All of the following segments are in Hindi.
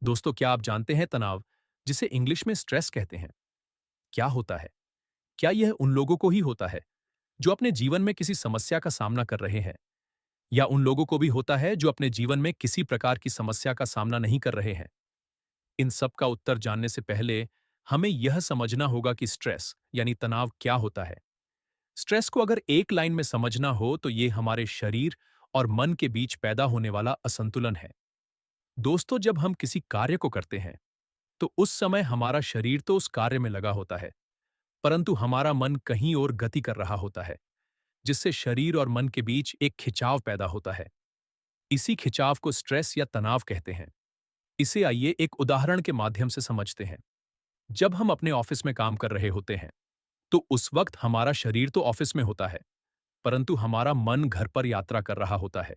दोस्तों, क्या आप जानते हैं तनाव, जिसे इंग्लिश में स्ट्रेस कहते हैं, क्या होता है? क्या यह उन लोगों को ही होता है जो अपने जीवन में किसी समस्या का सामना कर रहे हैं, या उन लोगों को भी होता है जो अपने जीवन में किसी प्रकार की समस्या का सामना नहीं कर रहे हैं? इन सब का उत्तर जानने से पहले हमें यह समझना होगा कि स्ट्रेस यानी तनाव क्या होता है। स्ट्रेस को अगर एक लाइन में समझना हो तो ये हमारे शरीर और मन के बीच पैदा होने वाला असंतुलन है। दोस्तों, जब हम किसी कार्य को करते हैं तो उस समय हमारा शरीर तो उस कार्य में लगा होता है, परंतु हमारा मन कहीं और गति कर रहा होता है, जिससे शरीर और मन के बीच एक खिंचाव पैदा होता है। इसी खिंचाव को स्ट्रेस या तनाव कहते हैं। इसे आइए एक उदाहरण के माध्यम से समझते हैं। जब हम अपने ऑफिस में काम कर रहे होते हैं, तो उस वक्त हमारा शरीर तो ऑफिस में होता है, परंतु हमारा मन घर पर यात्रा कर रहा होता है,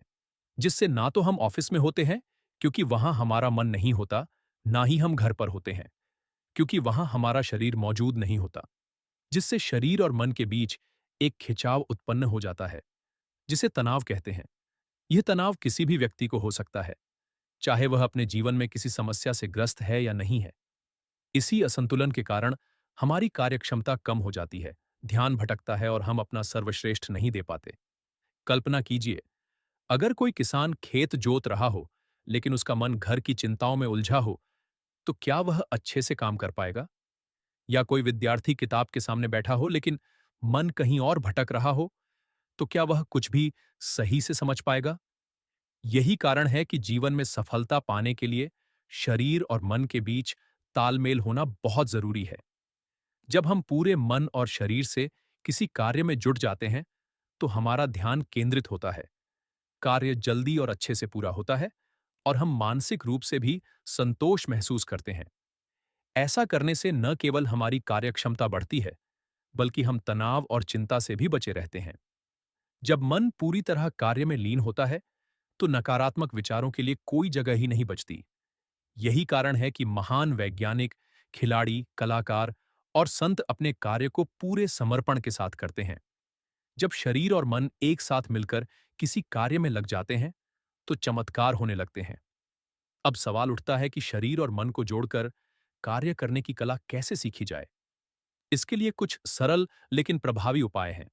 जिससे ना तो हम ऑफिस में होते हैं, क्योंकि वहां हमारा मन नहीं होता, ना ही हम घर पर होते हैं, क्योंकि वहां हमारा शरीर मौजूद नहीं होता, जिससे शरीर और मन के बीच एक खिंचाव उत्पन्न हो जाता है, जिसे तनाव कहते हैं। यह तनाव किसी भी व्यक्ति को हो सकता है, चाहे वह अपने जीवन में किसी समस्या से ग्रस्त है या नहीं है। इसी असंतुलन के कारण हमारी कार्यक्षमता कम हो जाती है, ध्यान भटकता है और हम अपना सर्वश्रेष्ठ नहीं दे पाते। कल्पना कीजिए, अगर कोई किसान खेत जोत रहा हो, लेकिन उसका मन घर की चिंताओं में उलझा हो, तो क्या वह अच्छे से काम कर पाएगा? या कोई विद्यार्थी किताब के सामने बैठा हो लेकिन मन कहीं और भटक रहा हो, तो क्या वह कुछ भी सही से समझ पाएगा? यही कारण है कि जीवन में सफलता पाने के लिए शरीर और मन के बीच तालमेल होना बहुत जरूरी है। जब हम पूरे मन और शरीर से किसी कार्य में जुट जाते हैं, तो हमारा ध्यान केंद्रित होता है, कार्य जल्दी और अच्छे से पूरा होता है, और हम मानसिक रूप से भी संतोष महसूस करते हैं। ऐसा करने से न केवल हमारी कार्यक्षमता बढ़ती है, बल्कि हम तनाव और चिंता से भी बचे रहते हैं। जब मन पूरी तरह कार्य में लीन होता है, तो नकारात्मक विचारों के लिए कोई जगह ही नहीं बचती। यही कारण है कि महान वैज्ञानिक, खिलाड़ी, कलाकार और संत अपने कार्य को पूरे समर्पण के साथ करते हैं। जब शरीर और मन एक साथ मिलकर किसी कार्य में लग जाते हैं, तो चमत्कार होने लगते हैं। अब सवाल उठता है कि शरीर और मन को जोड़कर कार्य करने की कला कैसे सीखी जाए। इसके लिए कुछ सरल लेकिन प्रभावी उपाय हैं।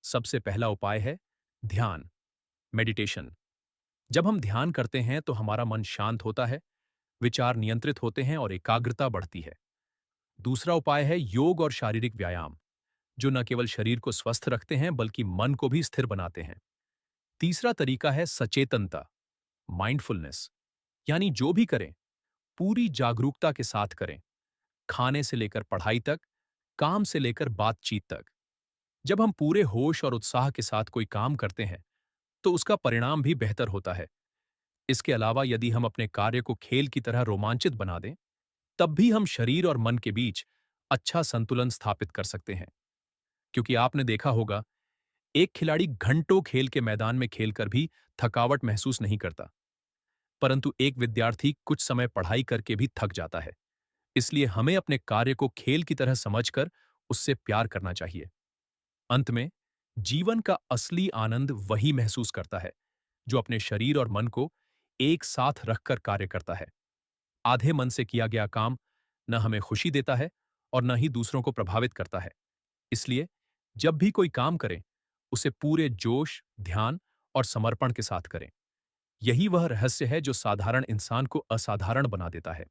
सबसे पहला उपाय है ध्यान, मेडिटेशन। जब हम ध्यान करते हैं तो हमारा मन शांत होता है, विचार नियंत्रित होते हैं और एकाग्रता बढ़ती है। दूसरा उपाय है योग और शारीरिक व्यायाम, जो न केवल शरीर को स्वस्थ रखते हैं बल्कि मन को भी स्थिर बनाते हैं। तीसरा तरीका है सचेतनता, माइंडफुलनेस, यानी जो भी करें पूरी जागरूकता के साथ करें, खाने से लेकर पढ़ाई तक, काम से लेकर बातचीत तक। जब हम पूरे होश और उत्साह के साथ कोई काम करते हैं, तो उसका परिणाम भी बेहतर होता है। इसके अलावा यदि हम अपने कार्य को खेल की तरह रोमांचित बना दें, तब भी हम शरीर और मन के बीच अच्छा संतुलन स्थापित कर सकते हैं। क्योंकि आपने देखा होगा, एक खिलाड़ी घंटों खेल के मैदान में खेलकर भी थकावट महसूस नहीं करता, परंतु एक विद्यार्थी कुछ समय पढ़ाई करके भी थक जाता है। इसलिए हमें अपने कार्य को खेल की तरह समझकर उससे प्यार करना चाहिए। अंत में, जीवन का असली आनंद वही महसूस करता है जो अपने शरीर और मन को एक साथ रखकर कार्य करता है। आधे मन से किया गया काम न हमें खुशी देता है और न ही दूसरों को प्रभावित करता है। इसलिए जब भी कोई काम करें, उसे पूरे जोश, ध्यान और समर्पण के साथ करें। यही वह रहस्य है जो साधारण इंसान को असाधारण बना देता है।